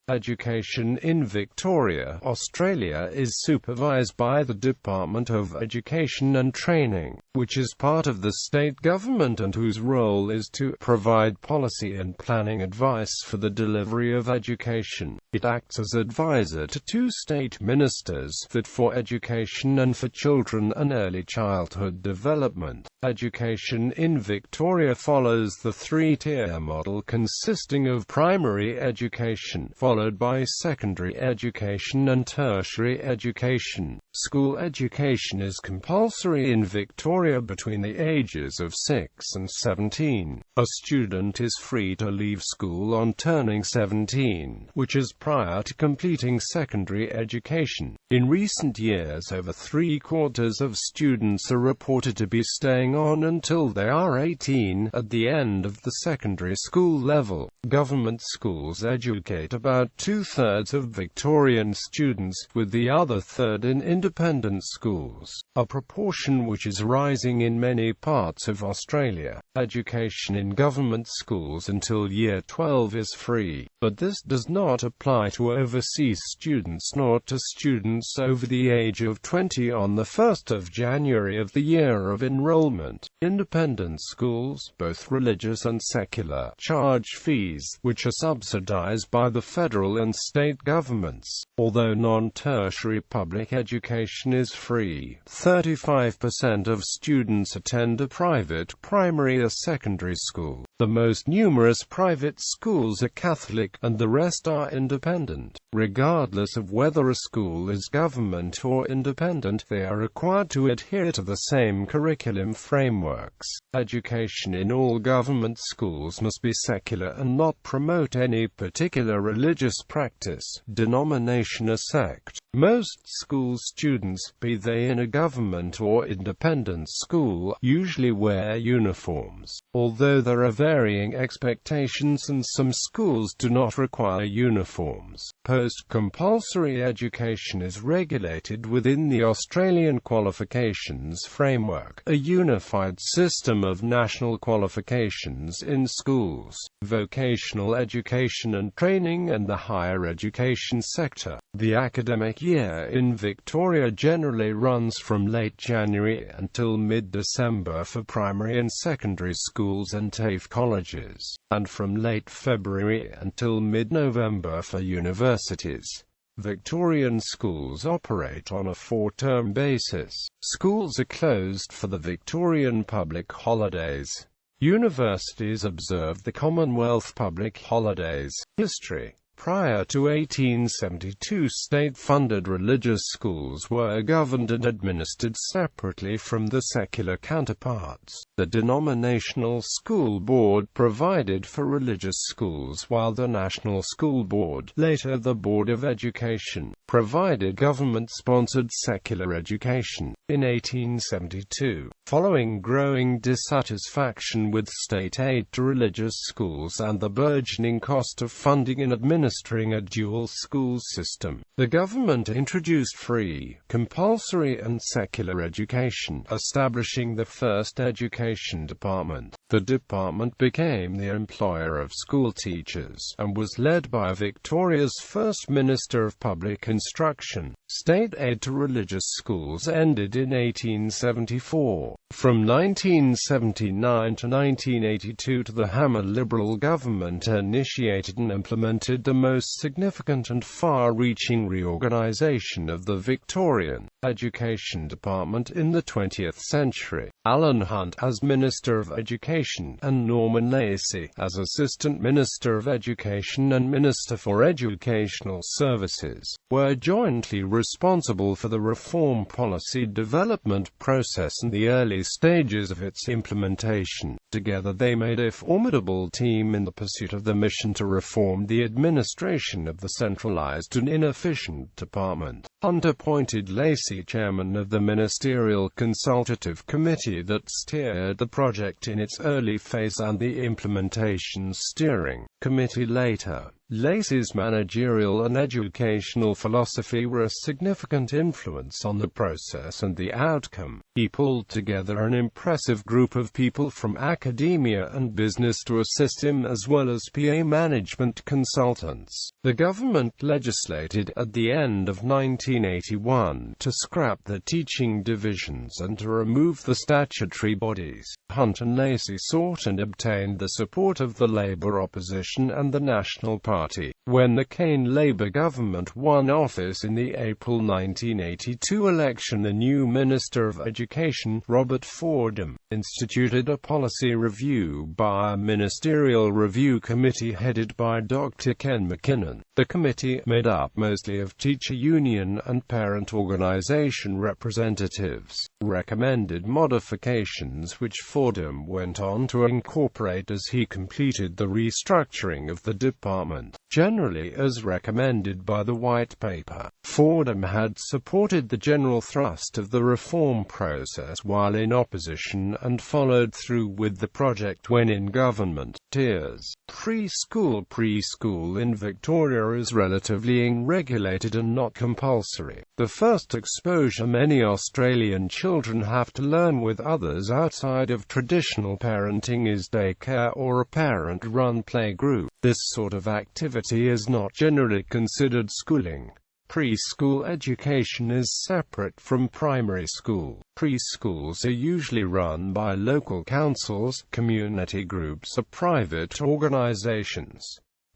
Education in Victoria, Australia is supervised by the Department of Education and Training, which is part of the state government and whose role is to provide policy and planning advice for the delivery of education. It acts as advisor to two state ministers, that for education and for children and early childhood development. Education in Victoria follows the three-tier model consisting of primary education, followed by secondary education and tertiary education. School education is compulsory in Victoria between the ages of 6 and 17. A student is free to leave school on turning 17, which is prior to completing secondary education. In recent years, over 3/4 of students are reported to be staying on until they are 18 at the end of the secondary school level. Government schools educate about 2/3 of Victorian students, with the other third in independent schools, a proportion which is rising in many parts of Australia. Education in government schools until year 12 is free, but this does not apply to overseas students nor to students over the age of 20 on the 1st of January of the year of enrollment. Independent schools, both religious and secular, charge fees, which are subsidized by the federal and state governments. Although non-tertiary public education is free, 35% of students attend a private primary or secondary school. The most numerous private schools are Catholic, and the rest are independent. Regardless of whether a school is government or independent, they are required to adhere to the same curriculum frameworks. Education in all government schools must be secular and not promote any particular religious practice, denomination or sect. Most school students, be they in a government or independent school, usually wear uniforms, although there are varying expectations and some schools do not require uniforms. Post-compulsory education is regulated within the Australian Qualifications Framework, a unified system of national qualifications in schools, vocational education and training and the higher education sector. The academic year in Victoria generally runs from late January until mid-December for primary and secondary schools and TAFE colleges, and from late February until mid-November for universities. Victorian schools operate on a 4-term basis. Schools are closed for the Victorian public holidays. Universities observe the Commonwealth public holidays. History. Prior to 1872, state-funded religious schools were governed and administered separately from the secular counterparts. The denominational school board provided for religious schools, while the National School Board, later the Board of Education, provided government-sponsored secular education. In 1872, following growing dissatisfaction with state aid to religious schools and the burgeoning cost of funding and administering a dual school system, the government introduced free, compulsory and secular education, establishing the first education department. The department became the employer of school teachers, and was led by Victoria's first Minister of Public Instruction. State aid to religious schools ended in 1874. From 1979 to 1982, the Hammer Liberal government initiated and implemented the most significant and far-reaching reorganisation of the Victorian Education Department in the 20th century. Alan Hunt as Minister of Education, and Norman Lacey as Assistant Minister of Education and Minister for Educational Services, were jointly responsible for the reform policy development process and the early stages of its implementation. Together they made a formidable team in the pursuit of the mission to reform the administration of the centralized and inefficient department. Hunt appointed Lacey chairman of the Ministerial Consultative Committee that steered the project in its early phase and the implementation steering committee later. Lacey's managerial and educational philosophy were a significant influence on the process and the outcome. He pulled together an impressive group of people from academia and business to assist him, as well as PA management consultants. The government legislated at the end of 1981 to scrap the teaching divisions and to remove the statutory bodies. Hunt and Lacey sought and obtained the support of the Labour opposition and the National Party. When the Kane Labour government won office in the April 1982 election, the new Minister of Education, Robert Fordham, instituted a policy review by a ministerial review committee headed by Dr. Ken McKinnon. The committee, made up mostly of teacher union and parent organization representatives, recommended modifications which Fordham went on to incorporate as he completed the restructuring of the department, generally as recommended by the White Paper. Fordham had supported the general thrust of the reform process while in opposition and followed through with the project when in government. Tiers. Preschool in Victoria is relatively unregulated and not compulsory. The first exposure many Australian children have to learn with others outside of traditional parenting is daycare or a parent-run playgroup. This sort of activity is not generally considered schooling. Preschool education is separate from primary school. Preschools are usually run by local councils, community groups, or private organizations.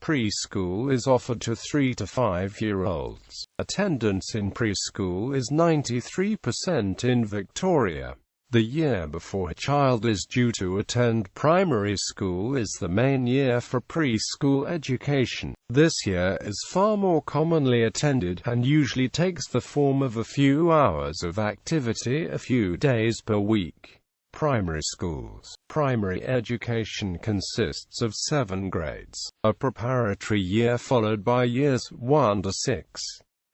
Preschool is offered to 3 to 5-year-olds. Attendance in preschool is 93% in Victoria. The year before a child is due to attend primary school is the main year for preschool education. This year is far more commonly attended, and usually takes the form of a few hours of activity a few days per week. Primary schools. Primary education consists of 7 grades, a preparatory year followed by years 1 to 6.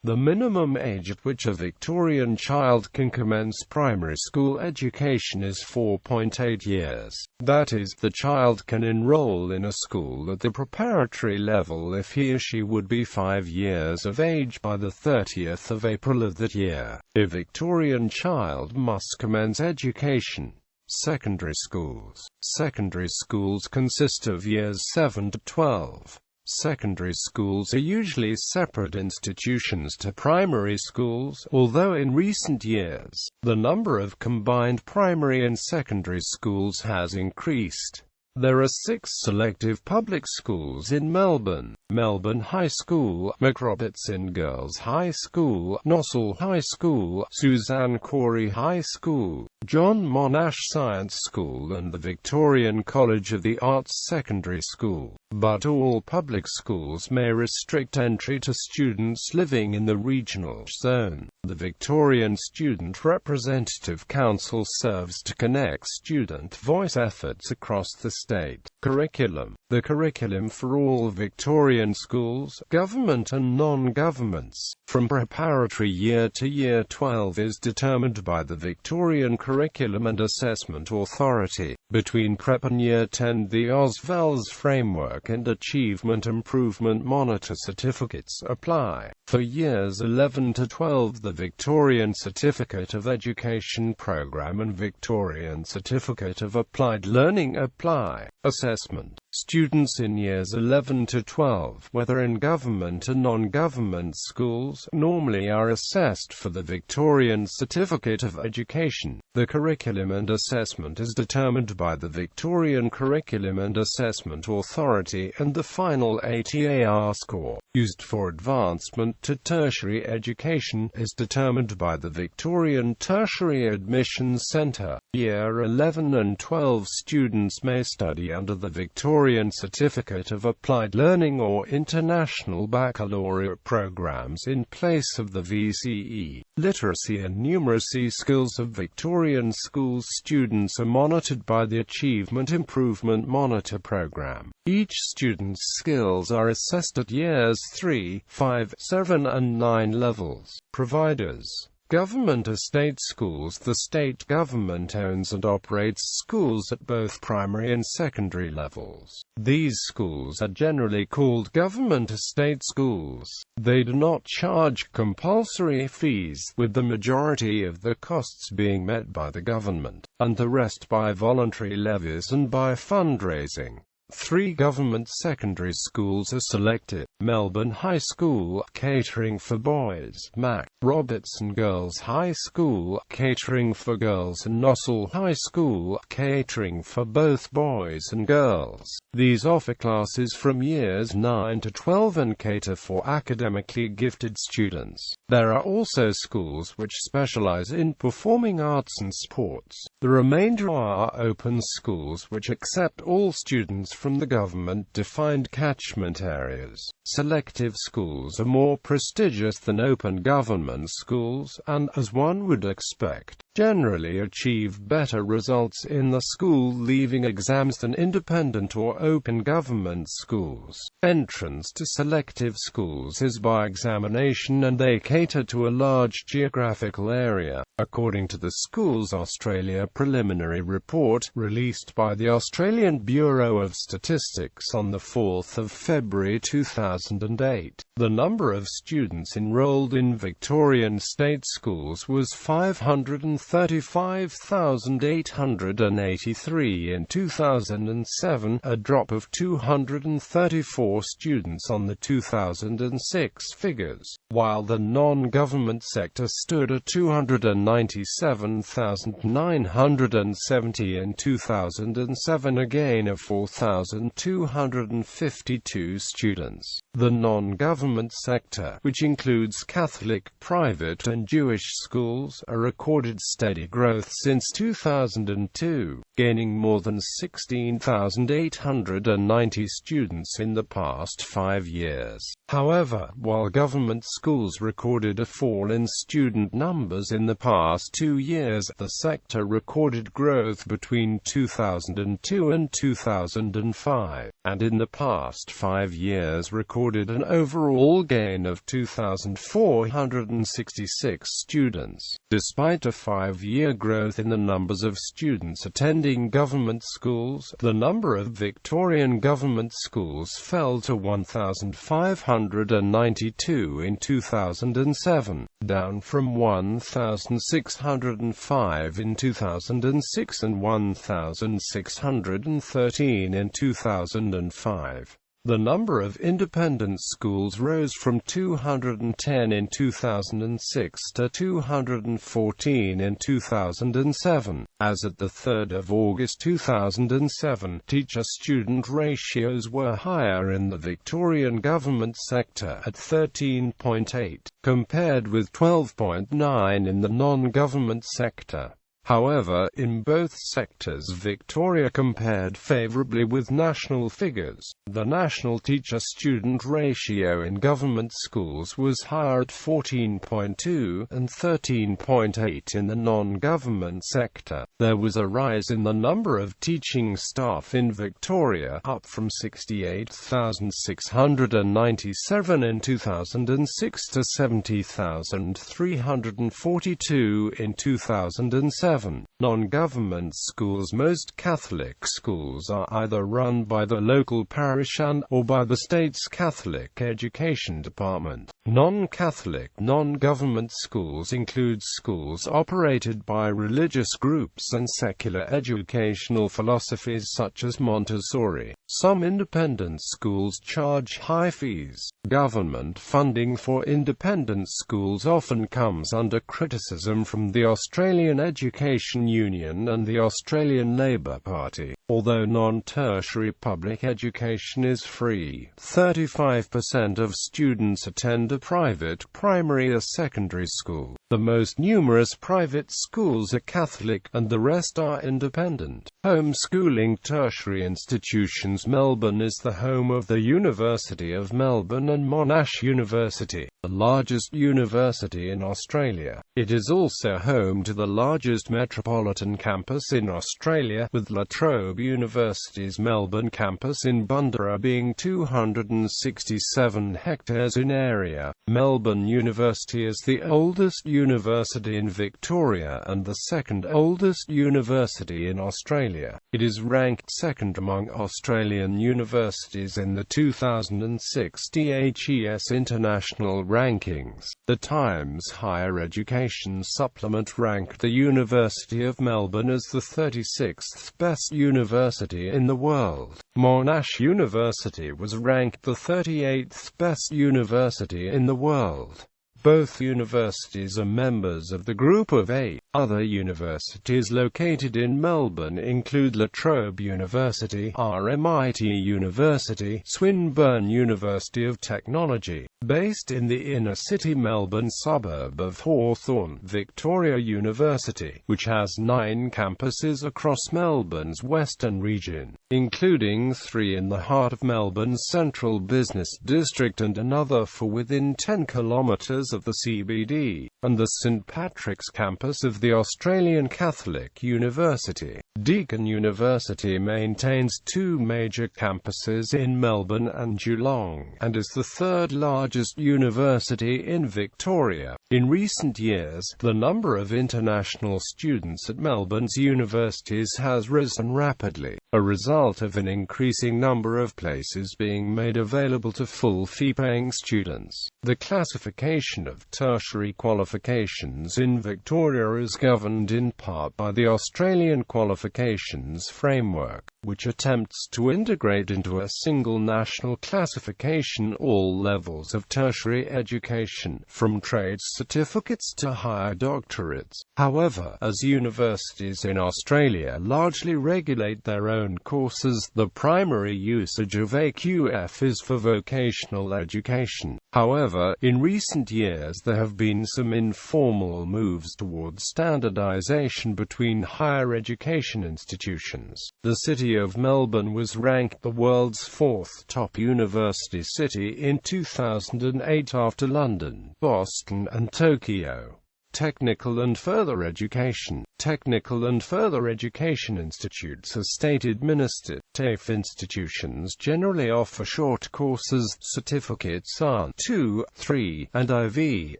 The minimum age at which a Victorian child can commence primary school education is 4.8 years. That is, the child can enroll in a school at the preparatory level if he or she would be 5 years of age by the 30th of April of that year. A Victorian child must commence education. Secondary schools. Secondary schools consist of years 7 to 12. Secondary schools are usually separate institutions to primary schools, although in recent years, the number of combined primary and secondary schools has increased. There are 6 selective public schools in Melbourne: Melbourne High School, Macrobertson Girls High School, Nossal High School, Suzanne Corey High School, John Monash Science School and the Victorian College of the Arts Secondary School. But all public schools may restrict entry to students living in the regional zone. The Victorian Student Representative Council serves to connect student voice efforts across the state. Curriculum. The curriculum for all Victorian schools, government and non-governments, from preparatory year to year 12 is determined by the Victorian Curriculum and Assessment Authority. Between Prep and Year 10, the OzVals Framework and Achievement Improvement Monitor certificates apply. For years 11 to 12, the Victorian Certificate of Education Program and Victorian Certificate of Applied Learning apply. Assessment. Students in years 11 to 12, whether in government or non-government schools, normally are assessed for the Victorian Certificate of Education. The curriculum and assessment is determined by the Victorian Curriculum and Assessment Authority, and the final ATAR score, used for advancement to tertiary education, is determined by the Victorian Tertiary Admissions Centre. Year 11 and 12 students may study under the Victorian Certificate of Applied Learning or International Baccalaureate programs in place of the VCE. Literacy and numeracy skills of Victorian school students are monitored by the Achievement Improvement Monitor program. Each student's skills are assessed at years 3, 5, 7 and 9 levels. Providers. Government estate schools. The state government owns and operates schools at both primary and secondary levels. These schools are generally called government estate schools. They do not charge compulsory fees, with the majority of the costs being met by the government, and the rest by voluntary levies and by fundraising. 3 government secondary schools are selected: Melbourne High School, catering for boys; Mac. Robertson Girls High School, catering for girls; and Nossal High School, catering for both boys and girls. These offer classes from years 9 to 12 and cater for academically gifted students. There are also schools which specialize in performing arts and sports. The remainder are open schools which accept all students from the government-defined catchment areas. Selective schools are more prestigious than open government schools, and, as one would expect, generally achieve better results in the school-leaving exams than independent or open government schools. Entrance to selective schools is by examination, and they cater to a large geographical area. According to the Schools Australia Preliminary Report, released by the Australian Bureau of Statistics on the 4th of February 2008, the number of students enrolled in Victorian state schools was 535,883 in 2007, a drop of 234 students on the 2006 figures, while the non-government sector stood at 297,970 in 2007, a gain of 4,252 students. The non-government sector, which includes Catholic, private and Jewish schools, a recorded steady growth since 2002, gaining more than 16,890 students in the past 5 years. However, while government schools recorded a fall in student numbers in the past 2 years, the sector recorded growth between 2002 and 2005, and in the past 5 years recorded an overall gain of 2,466 students. Despite a 5-year growth in the numbers of students attending government schools, the number of Victorian government schools fell to 1,592 in 2007, down from 1,605 in 2006 and 1,613 in 2005. The number of independent schools rose from 210 in 2006 to 214 in 2007. As at the 3rd of August 2007, teacher-student ratios were higher in the Victorian government sector at 13.8, compared with 12.9 in the non-government sector. However, in both sectors Victoria compared favourably with national figures. The national teacher-student ratio in government schools was higher at 14.2 and 13.8 in the non-government sector. There was a rise in the number of teaching staff in Victoria, up from 68,697 in 2006 to 70,342 in 2007. Non-government schools. Most Catholic schools are either run by the local parish or by the state's Catholic Education Department. Non-Catholic, non-government schools include schools operated by religious groups and secular educational philosophies such as Montessori. Some independent schools charge high fees. Government funding for independent schools often comes under criticism from the Australian Education Union and the Australian Labor Party. Although non-tertiary public education is free, 35% of students attend a private primary or secondary school. The most numerous private schools are Catholic, and the rest are independent. Homeschooling. Tertiary institutions. Melbourne is the home of the University of Melbourne and Monash University, the largest university in Australia. It is also home to the largest Metropolitan Campus in Australia, with La Trobe University's Melbourne campus in Bundoora being 267 hectares in area. Melbourne University is the oldest university in Victoria and the second oldest university in Australia. It is ranked second among Australian universities in the 2006 DHES International Rankings. The Times Higher Education Supplement ranked the University of Melbourne as the 36th best university in the world. Monash University was ranked the 38th best university in the world. Both universities are members of the Group of 8. Other universities located in Melbourne include La Trobe University, RMIT University, Swinburne University of Technology, based in the inner-city Melbourne suburb of Hawthorn, Victoria University, which has 9 campuses across Melbourne's western region, including 3 in the heart of Melbourne's central business district and another for within 10 kilometres of the CBD, and the St Patrick's campus of the Australian Catholic University. Deakin University maintains 2 major campuses in Melbourne and Geelong, and is the third largest university in Victoria. In recent years, the number of international students at Melbourne's universities has risen rapidly, a result of an increasing number of places being made available to full fee-paying students. The classification of tertiary qualifications in Victoria is governed in part by the Australian Qualifications Framework, which attempts to integrate into a single national classification all levels of tertiary education, from trade certificates to higher doctorates. However, as universities in Australia largely regulate their own courses, the primary usage of AQF is for vocational education. However, in recent years there have been some informal moves towards standardization between higher education institutions. The city of Melbourne was ranked the world's 4th top university city in 2008 after London, Boston, and Tokyo. Technical and Further Education. Technical and Further Education institutes are state-administered. TAFE institutions generally offer short courses, certificates on 2, 3, and IV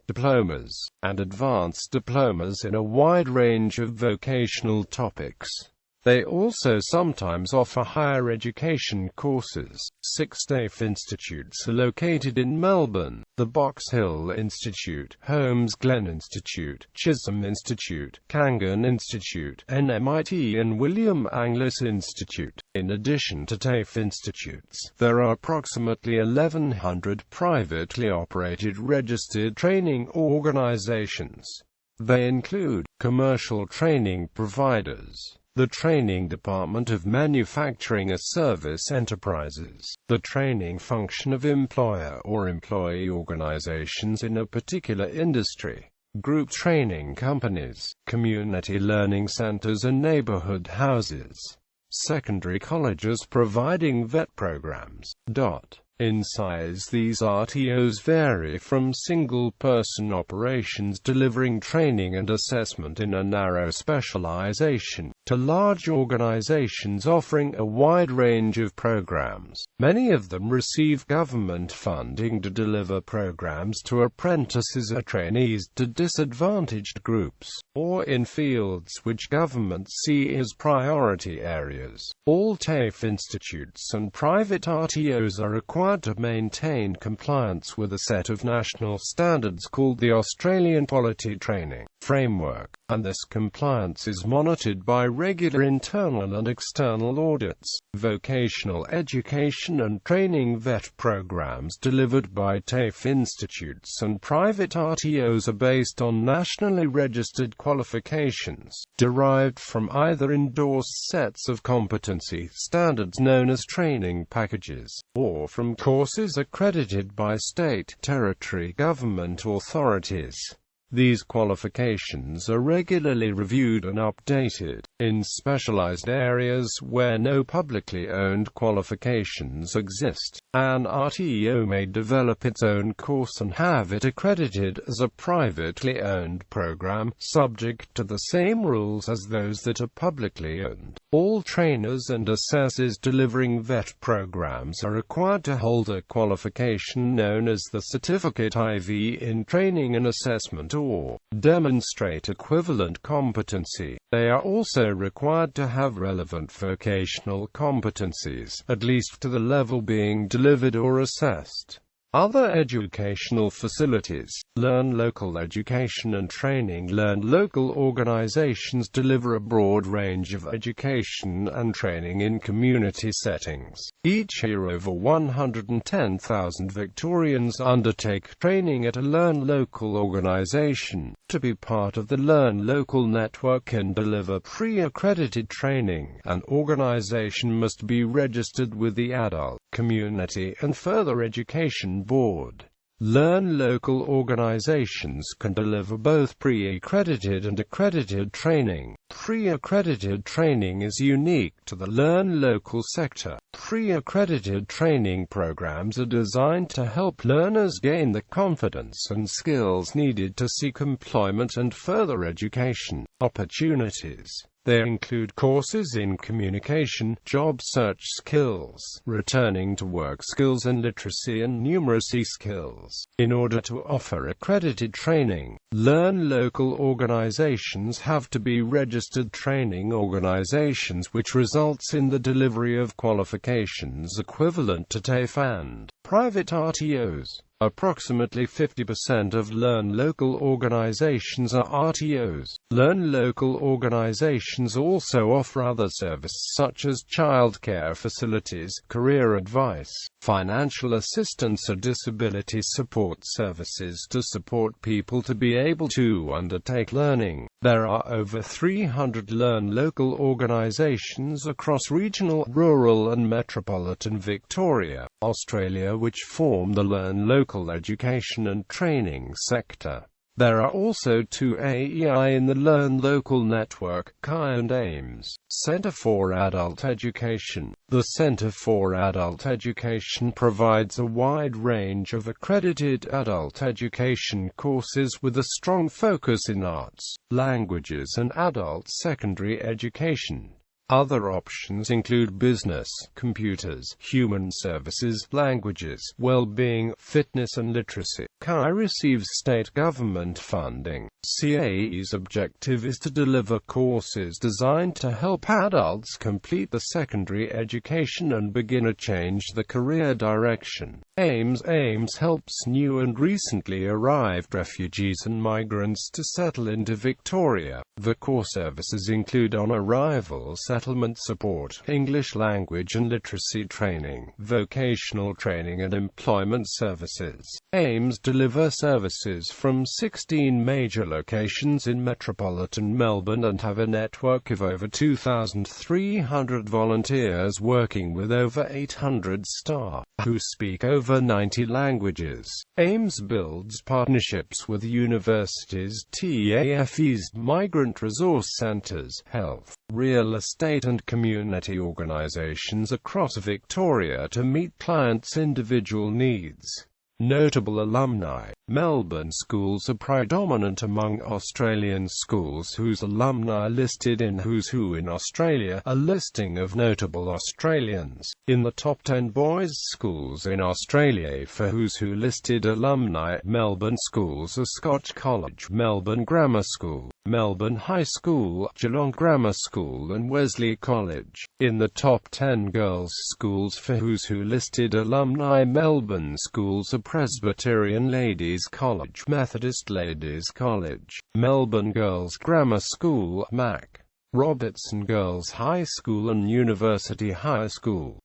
diplomas, and advanced diplomas in a wide range of vocational topics. They also sometimes offer higher education courses. 6 TAFE institutes are located in Melbourne: the Box Hill Institute, Holmes Glen Institute, Chisholm Institute, Kangan Institute, NMIT and William Anglis Institute. In addition to TAFE institutes, there are approximately 1,100 privately operated registered training organizations. They include commercial training providers, the Training Department of Manufacturing Service Enterprises, the training function of employer or employee organizations in a particular industry, group training companies, community learning centers and neighborhood houses, secondary colleges providing VET programs. In size, these RTOs vary from single-person operations delivering training and assessment in a narrow specialization, to large organizations offering a wide range of programs. Many of them receive government funding to deliver programs to apprentices or trainees to disadvantaged groups, or in fields which governments see as priority areas. All TAFE institutes and private RTOs are required to maintain compliance with a set of national standards called the Australian Quality Training Framework, and this compliance is monitored by regular internal and external audits. Vocational education and training VET programs delivered by TAFE institutes and private RTOs are based on nationally registered qualifications, derived from either endorsed sets of competency standards known as training packages, or from courses accredited by state, territory government authorities. These qualifications are regularly reviewed and updated. In specialized areas where no publicly owned qualifications exist, an RTO may develop its own course and have it accredited as a privately owned program, subject to the same rules as those that are publicly owned. All trainers and assessors delivering VET programs are required to hold a qualification known as the Certificate IV in Training and Assessment, or demonstrate equivalent competency. They are also required to have relevant vocational competencies, at least to the level being delivered or assessed. Other educational facilities. Learn local education and training. Learn local organizations deliver a broad range of education and training in community settings. Each year over 110,000 Victorians undertake training at a Learn Local organization. To be part of the Learn Local network and deliver pre-accredited training, an organization must be registered with the Adult, Community and Further Education Board. Learn Local organizations can deliver both pre-accredited and accredited training. Pre-accredited training is unique to the Learn Local sector. Pre-accredited training programs are designed to help learners gain the confidence and skills needed to seek employment and further education opportunities. They include courses in communication, job search skills, returning to work skills and literacy and numeracy skills. In order to offer accredited training, Learn Local organizations have to be registered training organizations, which results in the delivery of qualifications equivalent to TAFE and private RTOs. Approximately 50% of Learn Local organizations are RTOs. Learn Local organizations also offer other services such as childcare facilities, career advice, financial assistance or disability support services to support people to be able to undertake learning. There are over 300 Learn Local organizations across regional, rural and metropolitan Victoria, Australia, which form the Learn Local education and training sector. There are also two AEI in the Learn Local network, CAI and AIMS, Centre for Adult Education. The Centre for Adult Education provides a wide range of accredited adult education courses with a strong focus in arts, languages and adult secondary education. Other options include business, computers, human services, languages, well-being, fitness and literacy. CAI receives state government funding. CAE's objective is to deliver courses designed to help adults complete the secondary education and begin to change the career direction. AIMS helps new and recently arrived refugees and migrants to settle into Victoria. The core services include on-arrival settlement support, English language and literacy training, vocational training and employment services. AIMS deliver services from 16 major locations in metropolitan Melbourne and have a network of over 2,300 volunteers working with over 800 staff, who speak over 90 languages. AIMS builds partnerships with universities, TAFEs, migrant resource centres, health, real estate and community organisations across Victoria to meet clients' individual needs. Notable alumni. Melbourne schools are predominant among Australian schools whose alumni are listed in Who's Who in Australia, a listing of notable Australians. In the top 10 boys' schools in Australia for Who's Who listed alumni, Melbourne schools are Scotch College, Melbourne Grammar School, Melbourne High School, Geelong Grammar School and Wesley College. In the top 10 girls' schools for Who's Who listed alumni, Melbourne schools are Presbyterian Ladies College, Methodist Ladies College, Melbourne Girls Grammar School, MAC, Robertson Girls High School and University High School.